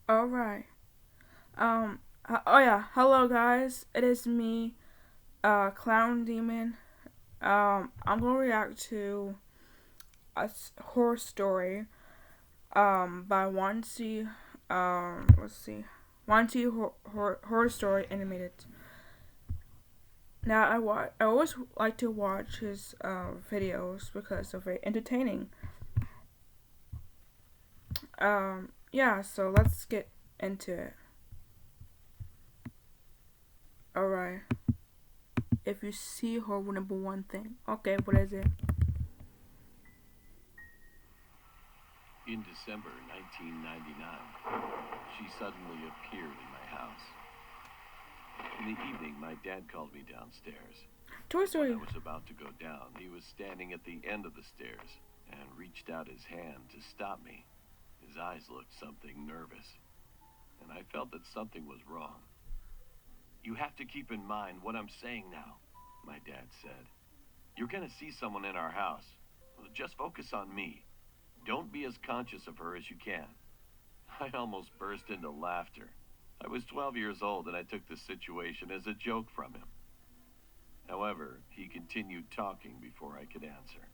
All right. Oh yeah. Hello, guys. It is me, Clown Demon. I'm gonna react to horror story. By Wansee. Let's see. Wansee horror story animated. Now I always like to watch his videos because they're very entertaining. Yeah. So let's get into it. All right. If you see horror, number one thing. Okay, what is it? In December 1999, she suddenly appeared in my house. In the evening, my dad called me downstairs. Toy When I Story. was about to go down, he was standing at the end of the stairs and reached out his hand to stop me. His eyes looked something nervous, and I felt that something was wrong. You have to keep in mind what I'm saying now, my dad said. You're going to see someone in our house. Just focus on me. Don't be as conscious of her as you can. I almost burst into laughter. I was 12 years old and I took the situation as a joke from him. However, he continued talking before I could answer.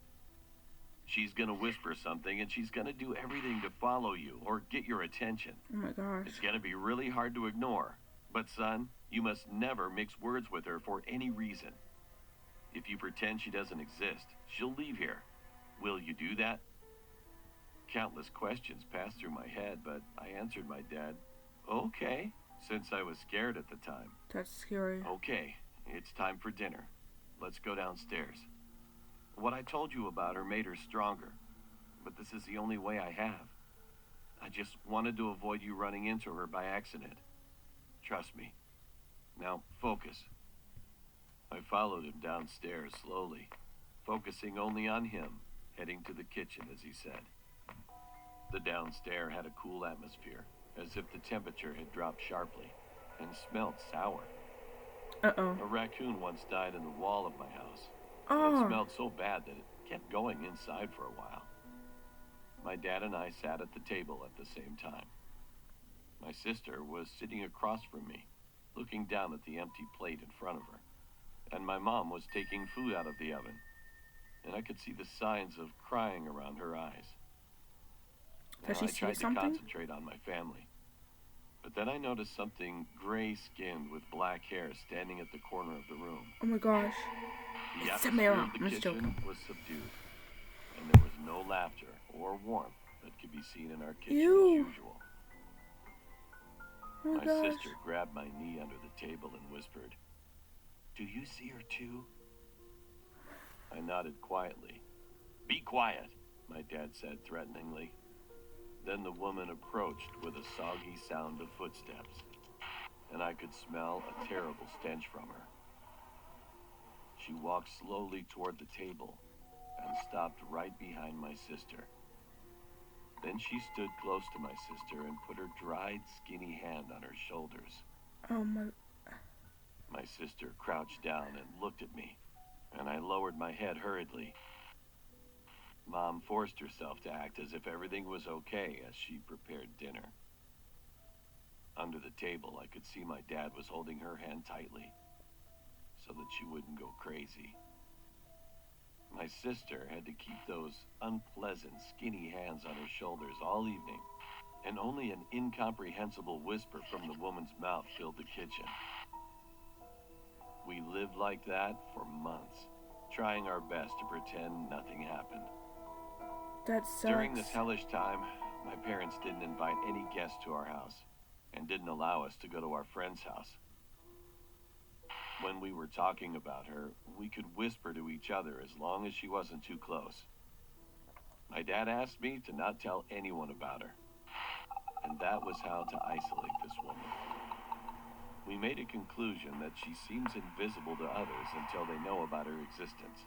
She's gonna whisper something and she's gonna do everything to follow you or get your attention. Oh my It's gosh. gonna be really hard to ignore. But son, you must never mix words with her for any reason. If you pretend she doesn't exist, she'll leave here. Will you do that? Countless questions passed through my head, but I answered my dad, okay, since I was scared at the time. That's scary. Okay, it's time for dinner. Let's go downstairs. What I told you about her made her stronger, but this is the only way I have. I just wanted to avoid you running into her by accident. Trust me. Now, focus. I followed him downstairs slowly, focusing only on him, heading to the kitchen as he said. The downstairs had a cool atmosphere, as if the temperature had dropped sharply, and smelled sour. Uh oh. A raccoon once died in the wall of my house, and it Oh, smelled so bad that it kept going inside for a while. My dad and I sat at the table at the same time. My sister was sitting across from me, looking down at the empty plate in front of her, and my mom was taking food out of the oven, and I could see the signs of crying around her eyes. does Now, she I see tried to something? concentrate on my family, but then I noticed something gray skinned with black hair standing at the corner of the room. Oh my gosh. The It's a atmosphere mirror. of the I'm just kitchen joking. was subdued, and there was no laughter or warmth that could be seen in our kitchen as Ew. usual. Oh my My gosh. sister grabbed my knee under the table and whispered, "Do you see her too?" I nodded quietly. "Be quiet," my dad said threateningly. Then the woman approached with a soggy sound of footsteps, and I could smell a terrible stench from her. She walked slowly toward the table and stopped right behind my sister. Then she stood close to my sister and put her dried, skinny hand on her shoulders. Oh my. My sister crouched down and looked at me, and I lowered my head hurriedly. Mom forced herself to act as if everything was okay as she prepared dinner. Under the table, I could see my dad was holding her hand tightly so that she wouldn't go crazy. My sister had to keep those unpleasant, skinny hands on her shoulders all evening, and only an incomprehensible whisper from the woman's mouth filled the kitchen. We lived like that for months, trying our best to pretend nothing happened. That During this sucks. hellish time, my parents didn't invite any guests to our house and didn't allow us to go to our friend's house. When we were talking about her, we could whisper to each other as long as she wasn't too close. My dad asked me to not tell anyone about her, and that was how to isolate this woman. We made a conclusion that she seems invisible to others until they know about her existence.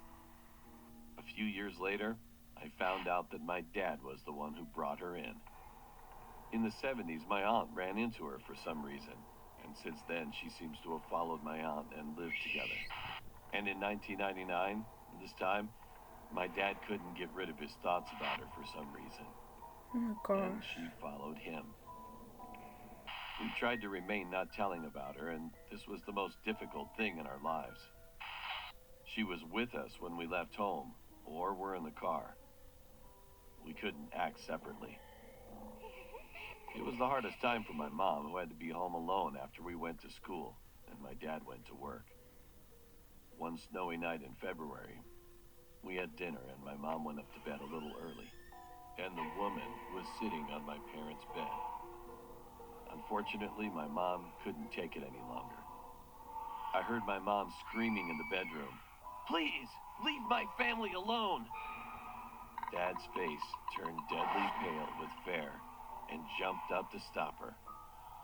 A few years later, I found out that my dad was the one who brought her in. In the 70s, my aunt ran into her for some reason, and since then she seems to have followed my aunt and lived together. And in 1999, this time, my dad couldn't get rid of his thoughts about her for some reason, Oh my and gosh. she followed him. We tried to remain not telling about her, and this was the most difficult thing in our lives. She was with us when we left home, or were in the car. We couldn't act separately. It was the hardest time for my mom, who had to be home alone after we went to school, and my dad went to work. One snowy night in February, we had dinner, and my mom went up to bed a little early, and the woman was sitting on my parents' bed. Unfortunately, my mom couldn't take it any longer. I heard my mom screaming in the bedroom, "Please, leave my family alone!" Dad's face turned deadly pale with fear and jumped up to stop her,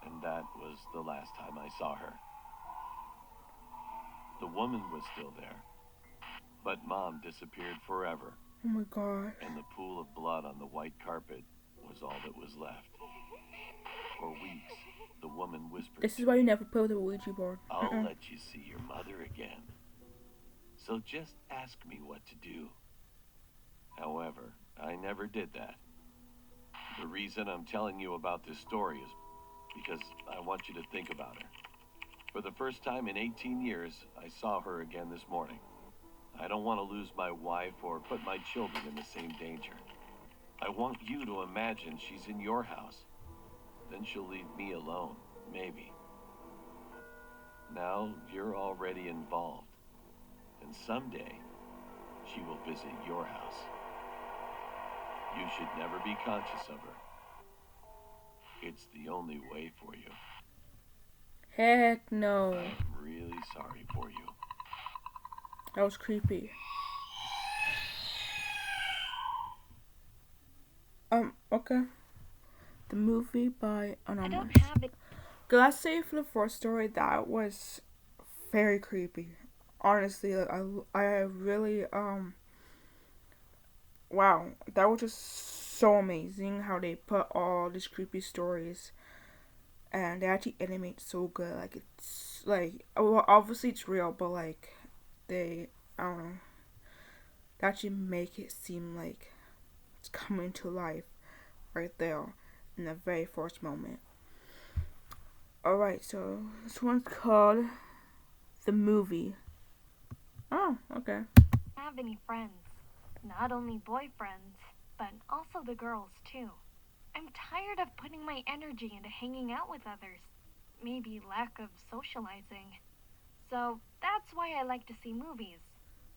and that was the last time I saw her. The woman was still there, but Mom disappeared forever, Oh my god. and the pool of blood on the white carpet was all that was left. For weeks, the woman whispered, This is why you never play with a Ouija board. "I'll let you see your mother again. So just ask me what to do." However, I never did that. The reason I'm telling you about this story is because I want you to think about her. For the first time in 18 years, I saw her again this morning. I don't want to lose my wife or put my children in the same danger. I want you to imagine she's in your house. Then she'll leave me alone, maybe. Now you're already involved, and someday she will visit your house. You should never be conscious of her. It's the only way for you. Heck no. I'm really sorry for you. That was creepy. Okay. The movie by Anonymous. I don't have it. Let's say for the first story, that was very creepy. Honestly, like I really wow, that was just so amazing how they put all these creepy stories, and they actually animate so good. Like it's like, well, obviously it's real, but like they, I don't know, they actually make it seem like it's coming to life right there in the very first moment. Alright, so this one's called The Movie. Oh, okay. Have any friends. Not only boyfriends, but also the girls too. I'm tired of putting my energy into hanging out with others. Maybe lack of socializing. So that's why I like to see movies.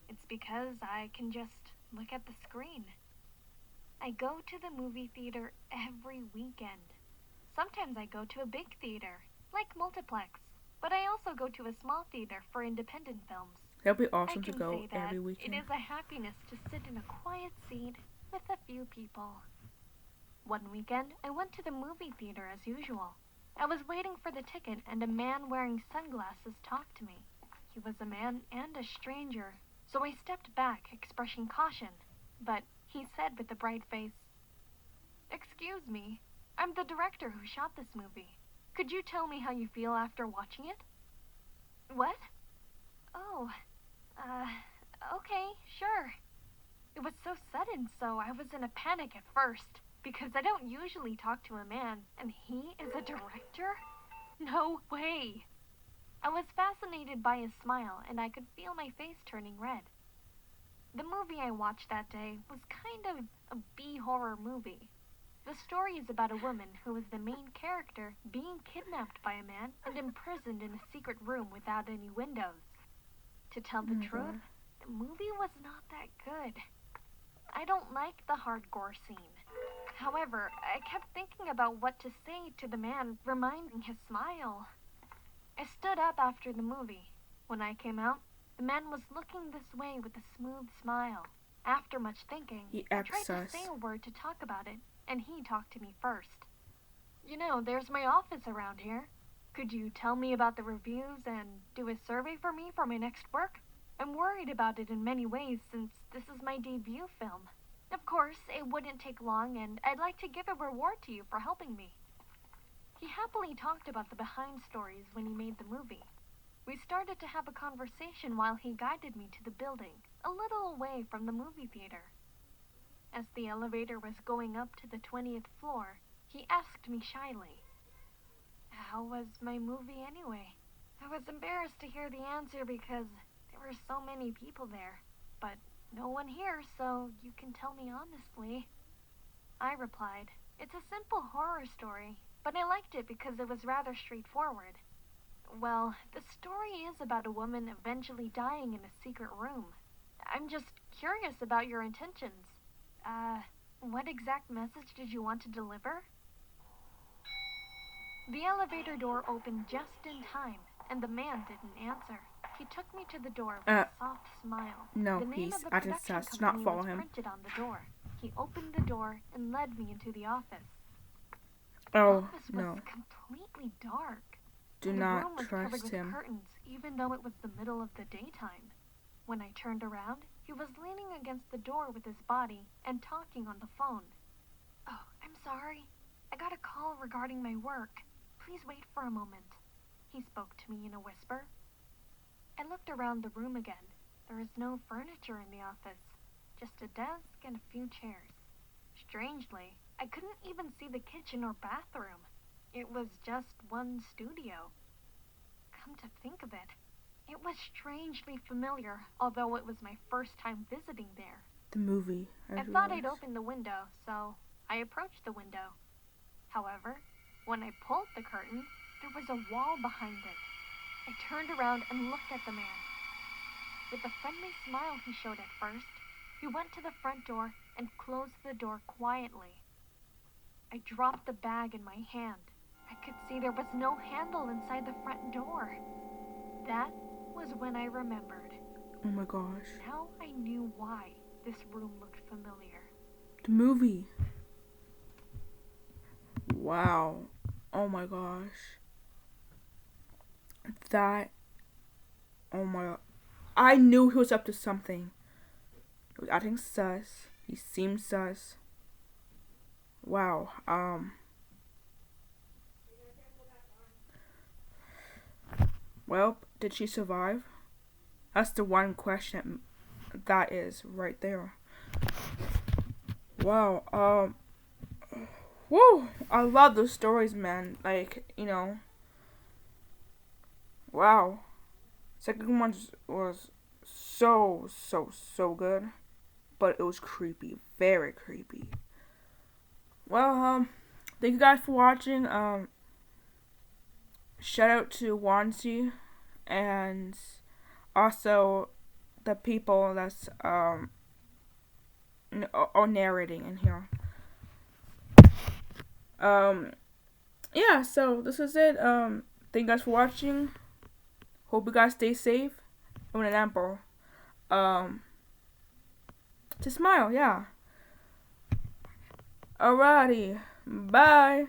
It's because I can just look at the screen. I go to the movie theater every weekend. Sometimes I go to a big theater, like Multiplex, but I also go to a small theater for independent films. That'd be I awesome to can go say that every it weekend. is a happiness to sit in a quiet seat with a few people. One weekend, I went to the movie theater as usual. I was waiting for the ticket and a man wearing sunglasses talked to me. He was a man and a stranger, so I stepped back, expressing caution. But he said with a bright face, "Excuse me, I'm the director who shot this movie. Could you tell me how you feel after watching it?" "What? Oh, okay, sure." It was so sudden, so I was in a panic at first, because I don't usually talk to a man, and he is a director? No way! I was fascinated by his smile, and I could feel my face turning red. The movie I watched that day was kind of a B-horror movie. The story is about a woman who is the main character being kidnapped by a man and imprisoned in a secret room without any windows. To tell the truth, the movie was not that good. I don't like the hardcore scene. However, I kept thinking about what to say to the man, reminding his smile. I stood up after the movie. When I came out, the man was looking this way with a smooth smile. After much thinking, I tried to say a word to talk about it, and he talked to me first. "You know, there's my office around here. Could you tell me about the reviews and do a survey for me for my next work? I'm worried about it in many ways since this is my debut film. Of course, it wouldn't take long, and I'd like to give a reward to you for helping me." He happily talked about the behind stories when he made the movie. We started to have a conversation while he guided me to the building, a little away from the movie theater. As the elevator was going up to the 20th floor, he asked me shyly, How was my movie anyway? I was embarrassed to hear the answer because there were so many people there. But no one here, so you can tell me honestly. I replied, "It's a simple horror story, but I liked it because it was rather straightforward. Well, the story is about a woman eventually dying in a secret room. I'm just curious about your intentions. What exact message did you want to deliver?" The elevator door opened just in time, and the man didn't answer. He took me to the door with Uh, a soft smile. no, The name of please, the I didn't production sus. Do not company follow was him. printed on the door. He opened the door and led me into the office. The Oh, office was no. completely dark. Do The not room was covered trust with him. curtains, even though it was the middle of the daytime. When I turned around, he was leaning against the door with his body and talking on the phone. "Oh, I'm sorry. I got a call regarding my work. Please wait for a moment," he spoke to me in a whisper. I looked around the room again. There was no furniture in the office, just a desk and a few chairs. Strangely, I couldn't even see the kitchen or bathroom. It was just one studio. Come to think of it, it was strangely familiar, although it was my first time visiting there. The movie. I thought I'd open the window, so I approached the window. However, when I pulled the curtain, there was a wall behind it. I turned around and looked at the man. With the friendly smile he showed at first, he went to the front door and closed the door quietly. I dropped the bag in my hand. I could see there was no handle inside the front door. That was when I remembered. Oh my gosh. Now I knew why this room looked familiar. The movie. Wow. Oh my gosh. That. Oh my god. I knew he was up to something. He was acting sus. He seemed sus. Wow. Well, did she survive? That's the one question that is right there. Wow. Woo! I love those stories, man. Like, wow. Second one was so good, but it was creepy, very creepy. Well, thank you guys for watching. Shout out to Wansee and also the people that's are narrating in here. Yeah. So this is it. Thank you guys for watching. Hope you guys stay safe. And remember, to smile. Yeah. Alrighty. Bye.